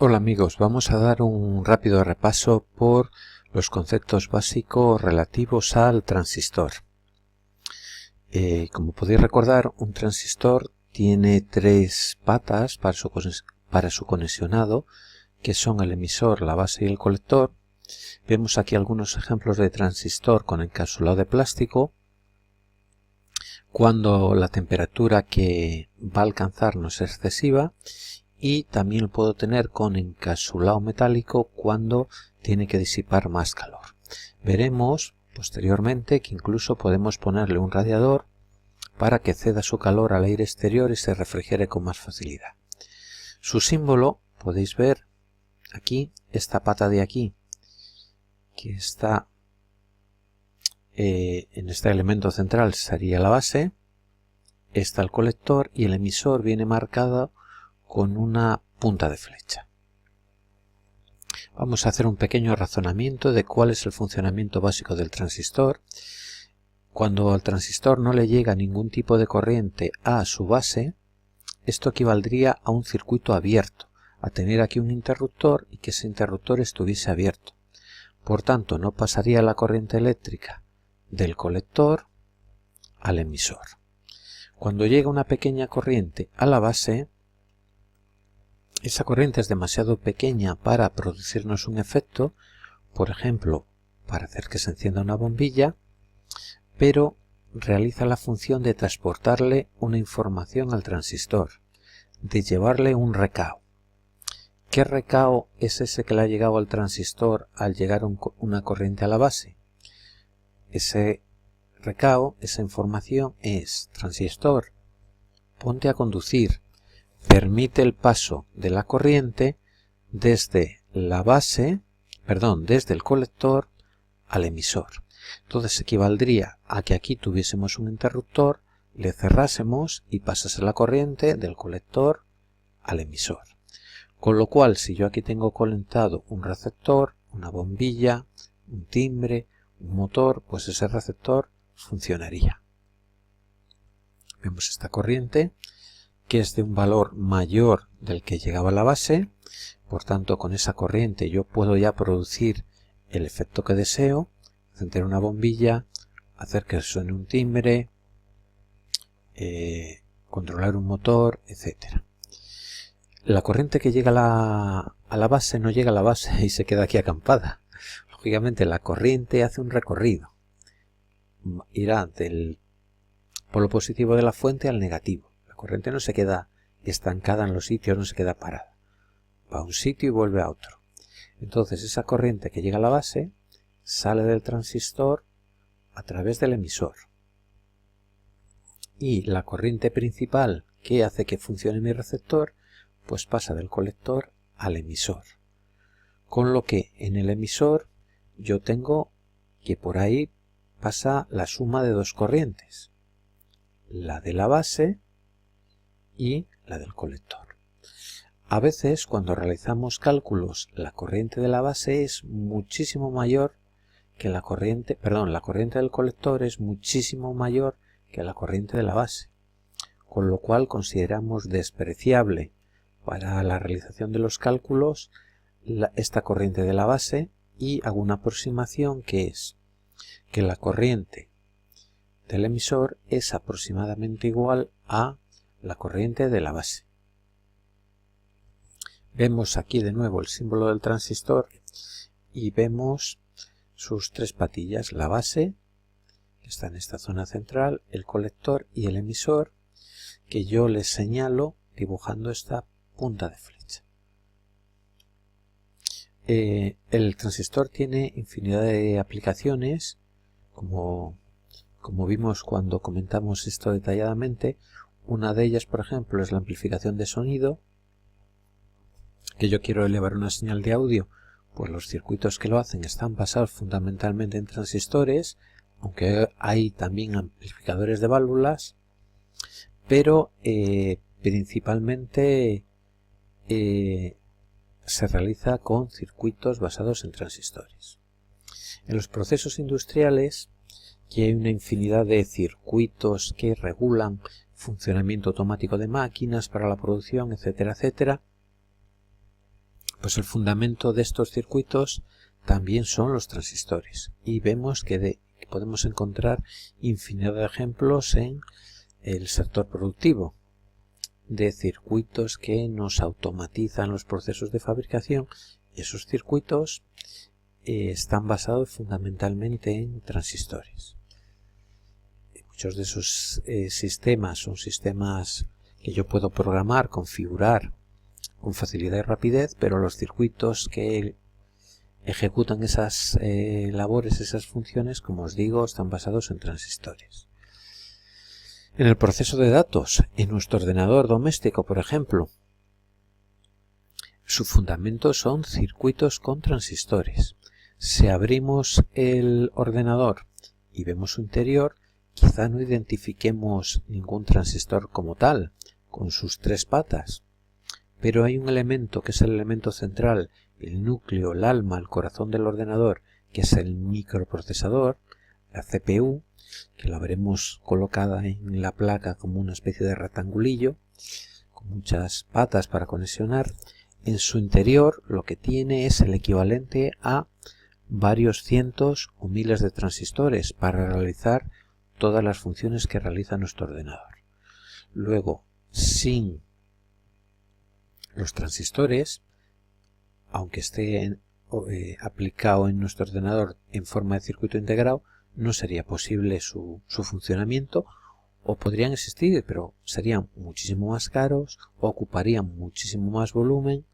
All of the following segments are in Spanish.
Hola amigos, vamos a dar un rápido repaso por los conceptos básicos relativos al transistor. Como podéis recordar, un transistor tiene tres patas para su conexionado, que son el emisor, la base y el colector. Vemos aquí algunos ejemplos de transistor con encapsulado de plástico. Cuando la temperatura que va a alcanzar no es excesiva, y también lo puedo tener con encapsulado metálico cuando tiene que disipar más calor. Veremos posteriormente que incluso podemos ponerle un radiador para que ceda su calor al aire exterior y se refrigere con más facilidad. Su símbolo, podéis ver aquí, esta pata de aquí, que está en este elemento central, sería la base, está el colector y el emisor viene marcado con una punta de flecha. Vamos a hacer un pequeño razonamiento de cuál es el funcionamiento básico del transistor. Cuando al transistor no le llega ningún tipo de corriente a su base, esto equivaldría a un circuito abierto, a tener aquí un interruptor y que ese interruptor estuviese abierto. Por tanto, no pasaría la corriente eléctrica del colector al emisor. Cuando llega una pequeña corriente a la base, esa corriente es demasiado pequeña para producirnos un efecto, por ejemplo, para hacer que se encienda una bombilla, pero realiza la función de transportarle una información al transistor, de llevarle un recao. ¿Qué recao es ese que le ha llegado al transistor al llegar una corriente a la base? Ese recao, esa información es: transistor, ponte a conducir. Permite el paso de la corriente desde la base, desde el colector al emisor. Entonces equivaldría a que aquí tuviésemos un interruptor, le cerrásemos y pasase la corriente del colector al emisor. Con lo cual, si yo aquí tengo conectado un receptor, una bombilla, un timbre, un motor, pues ese receptor funcionaría. Vemos esta corriente, que es de un valor mayor del que llegaba a la base. Por tanto, con esa corriente yo puedo ya producir el efecto que deseo, encender una bombilla, hacer que suene un timbre, controlar un motor, etc. La corriente que llega a la base no llega a la base y se queda aquí acampada. Lógicamente la corriente hace un recorrido. Irá del polo positivo de la fuente al negativo. La corriente no se queda estancada en los sitios, no se queda parada. Va a un sitio y vuelve a otro. Entonces esa corriente que llega a la base sale del transistor a través del emisor. Y la corriente principal que hace que funcione mi receptor, pues pasa del colector al emisor. Con lo que en el emisor yo tengo que por ahí pasa la suma de dos corrientes, la de la base y la del colector. A veces, cuando realizamos cálculos, la corriente de la base es muchísimo mayor que la corriente del colector es muchísimo mayor que la corriente de la base, con lo cual consideramos despreciable para la realización de los cálculos esta corriente de la base, y hago una aproximación que es que la corriente del emisor es aproximadamente igual a la corriente de la base. Vemos aquí de nuevo el símbolo del transistor y vemos sus tres patillas: la base, que está en esta zona central, el colector y el emisor, que yo les señalo dibujando esta punta de flecha. El transistor tiene infinidad de aplicaciones, como vimos cuando comentamos esto detalladamente. Una de ellas, por ejemplo, es la amplificación de sonido, que yo quiero elevar una señal de audio, pues los circuitos que lo hacen están basados fundamentalmente en transistores, aunque hay también amplificadores de válvulas, pero principalmente se realiza con circuitos basados en transistores. En los procesos industriales, que hay una infinidad de circuitos que regulan funcionamiento automático de máquinas para la producción, etcétera, etcétera, Pues el fundamento de estos circuitos también son los transistores, y vemos que podemos encontrar infinidad de ejemplos en el sector productivo de circuitos que nos automatizan los procesos de fabricación. Esos circuitos están basados fundamentalmente en transistores. Muchos de esos sistemas son sistemas que yo puedo programar, configurar con facilidad y rapidez, pero los circuitos que ejecutan esas labores, esas funciones, como os digo, están basados en transistores. En el proceso de datos, en nuestro ordenador doméstico, por ejemplo, su fundamento son circuitos con transistores. Si abrimos el ordenador y vemos su interior, quizá no identifiquemos ningún transistor como tal, con sus tres patas, pero hay un elemento que es el elemento central, el núcleo, el alma, el corazón del ordenador, que es el microprocesador, la CPU, que la veremos colocada en la placa como una especie de rectangulillo, con muchas patas para conexionar. En su interior lo que tiene es el equivalente a varios cientos o miles de transistores para realizar todas las funciones que realiza nuestro ordenador. Luego, sin los transistores, aunque esté aplicado en nuestro ordenador en forma de circuito integrado, no sería posible su funcionamiento, o podrían existir, pero serían muchísimo más caros, ocuparían muchísimo más volumen.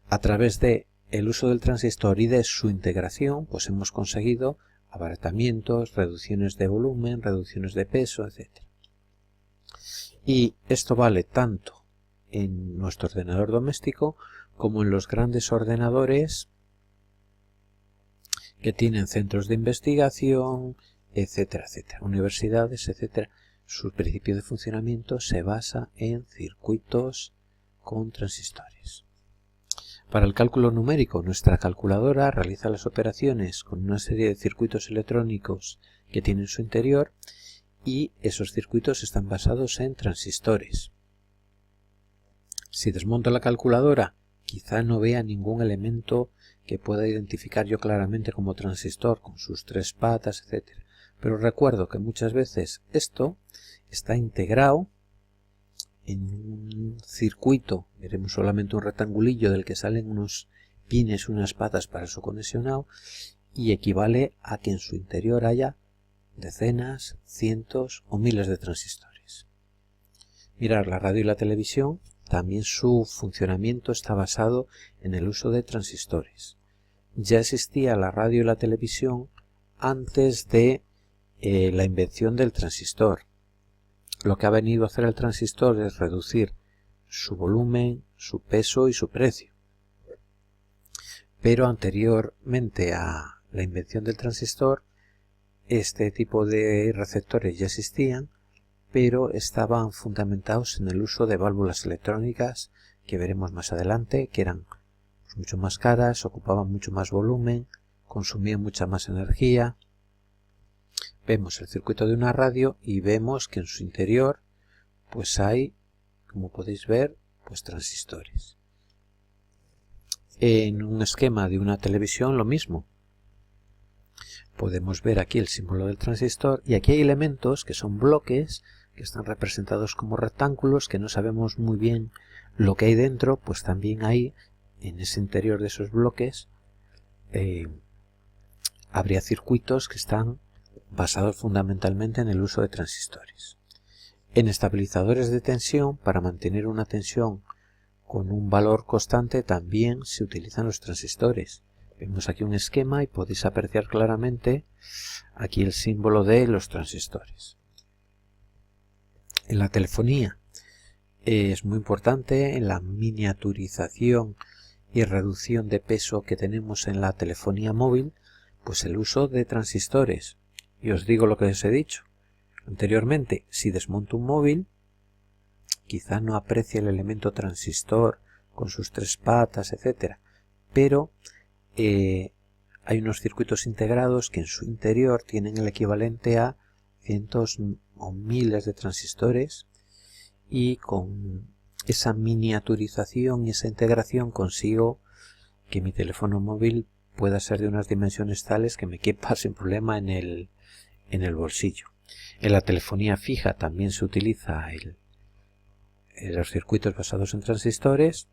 A través de el uso del transistor y de su integración, pues hemos conseguido abaratamientos, reducciones de volumen, reducciones de peso, etc. Y esto vale tanto en nuestro ordenador doméstico como en los grandes ordenadores que tienen centros de investigación, etcétera, etcétera, universidades, etcétera. Su principio de funcionamiento se basa en circuitos con transistores. Para el cálculo numérico, nuestra calculadora realiza las operaciones con una serie de circuitos electrónicos que tienen su interior, y esos circuitos están basados en transistores. Si desmonto la calculadora, quizá no vea ningún elemento que pueda identificar yo claramente como transistor, con sus tres patas, etc. Pero recuerdo que muchas veces esto está integrado en un circuito. Veremos solamente un rectangulillo del que salen unos pines, unas patas para su conexionado, y equivale a que en su interior haya decenas, cientos o miles de transistores. Mirar la radio y la televisión, también su funcionamiento está basado en el uso de transistores. Ya existía la radio y la televisión antes de la invención del transistor. Lo que ha venido a hacer el transistor es reducir su volumen, su peso y su precio. Pero anteriormente a la invención del transistor, este tipo de receptores ya existían, pero estaban fundamentados en el uso de válvulas electrónicas, que veremos más adelante, que eran mucho más caras, ocupaban mucho más volumen, consumían mucha más energía. Vemos el circuito de una radio y vemos que en su interior pues hay, como podéis ver, pues transistores. En un esquema de una televisión lo mismo. Podemos ver aquí el símbolo del transistor, y aquí hay elementos que son bloques que están representados como rectángulos, que no sabemos muy bien lo que hay dentro. Pues también hay en ese interior de esos bloques habría circuitos que están basados fundamentalmente en el uso de transistores. En estabilizadores de tensión, para mantener una tensión con un valor constante, también se utilizan los transistores. Vemos aquí un esquema y podéis apreciar claramente aquí el símbolo de los transistores. En la telefonía es muy importante, en la miniaturización y reducción de peso que tenemos en la telefonía móvil, pues el uso de transistores. Y os digo lo que os he dicho anteriormente: si desmonto un móvil, quizá no aprecie el elemento transistor con sus tres patas, etcétera, pero hay unos circuitos integrados que en su interior tienen el equivalente a cientos o miles de transistores, y con esa miniaturización y esa integración consigo que mi teléfono móvil pueda ser de unas dimensiones tales que me quepa sin problema en el bolsillo. En la telefonía fija también se utiliza los circuitos basados en transistores,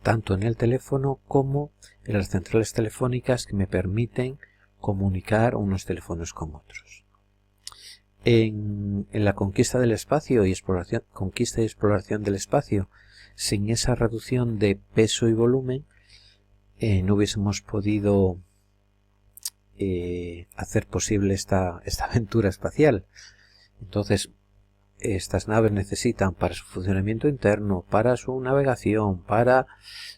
tanto en el teléfono como en las centrales telefónicas que me permiten comunicar unos teléfonos con otros. En la conquista del espacio y exploración del espacio, sin esa reducción de peso y volumen, no hubiésemos podido hacer posible esta aventura espacial. Entonces, estas naves necesitan para su funcionamiento interno, para su navegación, para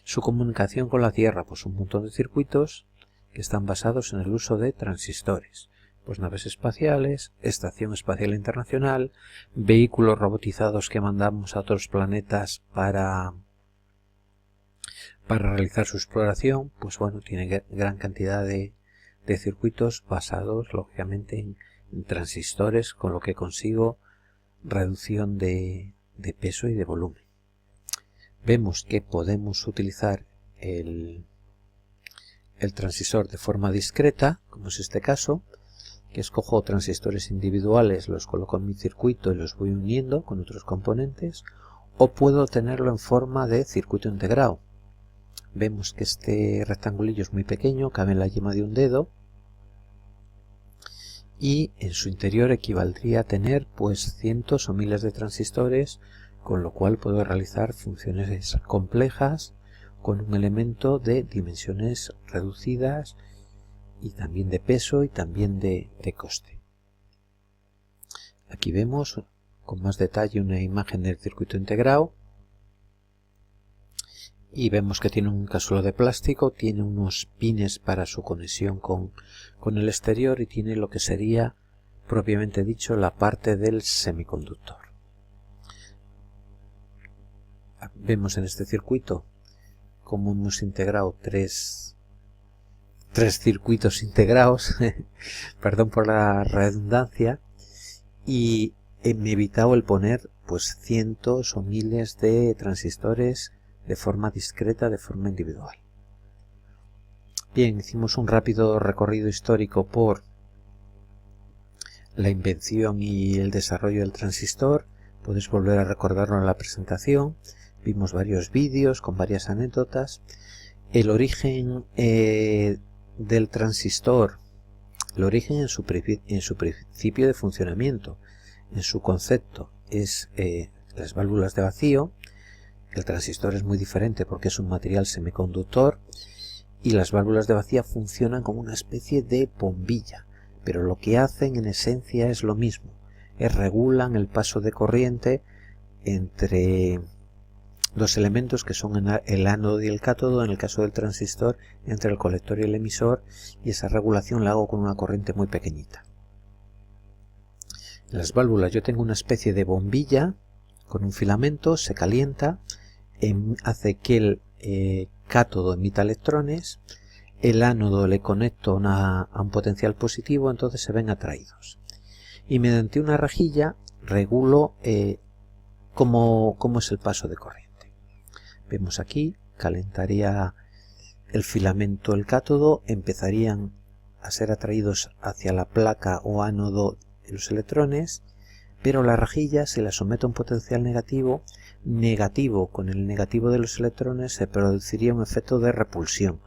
su comunicación con la Tierra, pues un montón de circuitos que están basados en el uso de transistores. Pues naves espaciales, Estación Espacial Internacional, vehículos robotizados que mandamos a otros planetas para realizar su exploración, pues bueno, tiene gran cantidad de circuitos basados lógicamente en transistores, con lo que consigo reducción de peso y de volumen. Vemos que podemos utilizar el transistor de forma discreta, como es este caso, que escojo transistores individuales, los coloco en mi circuito y los voy uniendo con otros componentes, o puedo tenerlo en forma de circuito integrado. Vemos que este rectangulillo es muy pequeño, cabe en la yema de un dedo, y en su interior equivaldría a tener pues cientos o miles de transistores, con lo cual puedo realizar funciones complejas con un elemento de dimensiones reducidas y también de peso y también de coste. Aquí vemos con más detalle una imagen del circuito integrado y vemos que tiene un cápsulo de plástico, tiene unos pines para su conexión con el exterior y tiene lo que sería propiamente dicho la parte del semiconductor. Vemos en este circuito cómo hemos integrado tres circuitos integrados, perdón por la redundancia, y he evitado el poner pues cientos o miles de transistores de forma discreta, de forma individual. Bien, hicimos un rápido recorrido histórico por la invención y el desarrollo del transistor. Podéis volver a recordarlo en la presentación. Vimos varios vídeos con varias anécdotas. El origen del transistor, el origen en su principio de funcionamiento, en su concepto, es las válvulas de vacío. El transistor es muy diferente porque es un material semiconductor y las válvulas de vacío funcionan como una especie de bombilla, pero lo que hacen en esencia es lo mismo, regulan el paso de corriente entre dos elementos que son el ánodo y el cátodo, en el caso del transistor entre el colector y el emisor, y esa regulación la hago con una corriente muy pequeñita. En las válvulas yo tengo una especie de bombilla con un filamento, se calienta, hace que el cátodo emita electrones, el ánodo le conecto a un potencial positivo, entonces se ven atraídos. Y mediante una rejilla regulo cómo es el paso de corriente. Vemos aquí, calentaría el filamento, el cátodo, empezarían a ser atraídos hacia la placa o ánodo los electrones, pero la rejilla, si la someto a un potencial negativo con el negativo de los electrones, se produciría un efecto de repulsión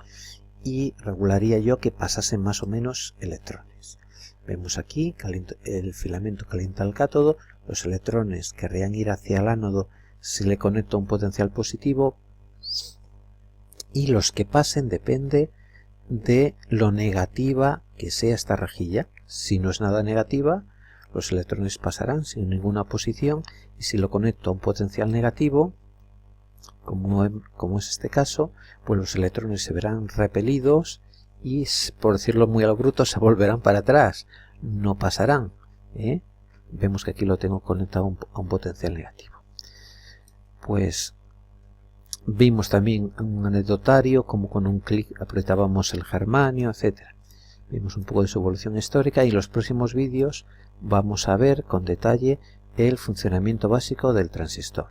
y regularía yo que pasasen más o menos electrones. Vemos aquí, el filamento calienta el cátodo, los electrones querrían ir hacia el ánodo si le conecto un potencial positivo, y los que pasen depende de lo negativa que sea esta rejilla. Si no es nada negativa, los electrones pasarán sin ninguna oposición, y si lo conecto a un potencial negativo, como es este caso, pues los electrones se verán repelidos y, por decirlo muy a lo bruto, se volverán para atrás, no pasarán. Vemos que aquí lo tengo conectado a un potencial negativo. Pues vimos también un anecdotario, como con un clic apretábamos el germanio, etc. Vimos un poco de su evolución histórica, y en los próximos vídeos vamos a ver con detalle el funcionamiento básico del transistor.